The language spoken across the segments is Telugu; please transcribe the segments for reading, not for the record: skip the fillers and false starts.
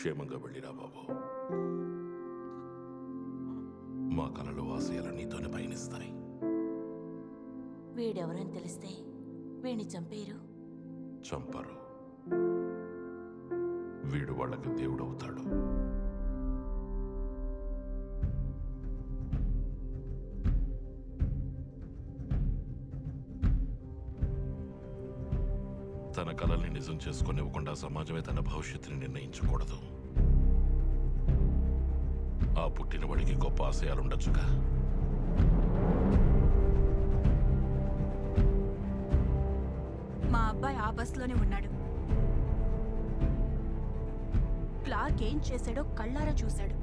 క్షేమంగా వెళ్ళిరా బాబు. మా కలలు ఆశయాలు నీతోనే పయనిస్తాయి. వీడెవరని తెలిస్తే వీడిని చంపేరు. చంపరు. వీడు వాళ్ళకి దేవుడవుతాడు. తన కలల్ని నిజం చేసుకునివ్వకుండా సమాజమే తన భవిష్యత్తుని నిర్ణయించకూడదు. ఆ పుట్టినవాడికి గొప్ప ఆశయాలుండొచ్చుగా. మా అబ్బాయి ఆ బస్లోనే ఉన్నాడు. క్లార్క్ ఏం చేశాడో కళ్ళారా చూశాడు.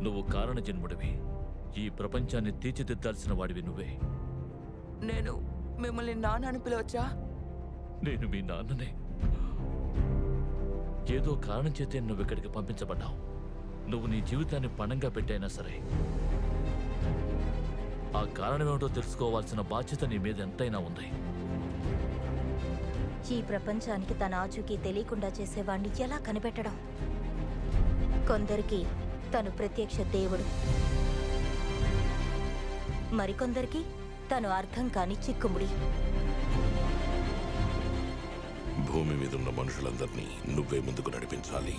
నువ్వు కారణ జన్ముడివి. ఈ ప్రపంచాన్ని తీర్చిదిద్దాల్సిన వాడివి నువ్వే. నేను మిమ్మల్ని నాన్న అని పిలవచ్చా? నేను మీ నాన్ననే. ఏదో కారణం చేతే నువ్వు ఇక్కడికి పంపించబడ్డావు. నువ్వు నీ జీవితాన్ని పణంగా పెట్టైనా సరే ఆ కారణమేమిటో తెలుసుకోవాల్సిన బాధ్యత నీ మీద ఎంతైనా ఉంది. ఈ ప్రపంచానికి తన ఆచూకీ తెలియకుండా చేసేవాణ్ణి ఎలా కనిపెట్టడం? కొందరికి తను ప్రత్యక్ష దేవుడు, మరికొందరికి తను అర్థం కాని చిక్కుముడి. భూమి మీద ఉన్న మనుషులందరినీ నువ్వే ముందుకు నడిపించాలి.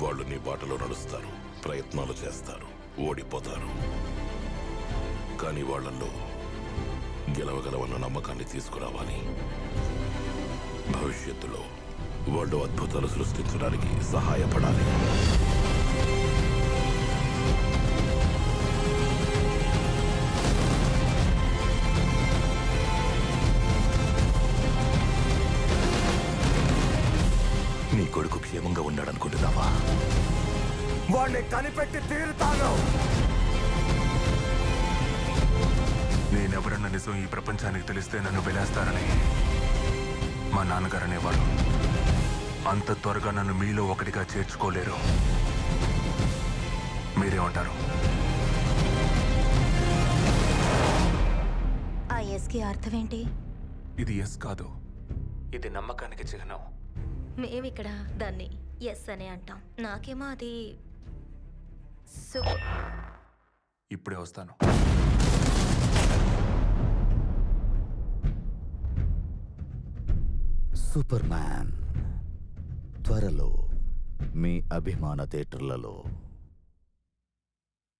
వాళ్ళు నీ బాటలో నడుస్తారు, ప్రయత్నాలు చేస్తారు, ఓడిపోతారు. కానీ వాళ్ళల్లో గెలవగలవన్న నమ్మకాన్ని తీసుకురావాలి. భవిష్యత్తులో వాళ్ళు అద్భుతాలు సృష్టించడానికి సహాయపడాలి. నీ కొడుకు క్షేమంగా ఉన్నాడనుకుంటున్నావా? వాడిని కనిపెట్టి తీరుతాను. నేనెవరన్న నిజం ఈ ప్రపంచానికి తెలిస్తే నన్ను వెలేస్తారని మా నాన్నగారు అనేవారు. అంత త్వరగా నన్ను మీలో ఒకటిగా చేర్చుకోలేరు. మీరేమంటారు? ఆ ఎస్కి అర్థమేంటి? ఇది ఎస్ కాదు, ఇది నమ్మకానికి చిహ్నం. మేమిక్కడ దాన్ని ఎస్ అనే అంటాం. నాకేమో అది ఇప్పుడే వస్తాను. సూపర్ మ్యాన్ త్వరలో మీ అభిమాన థియేటర్లలో.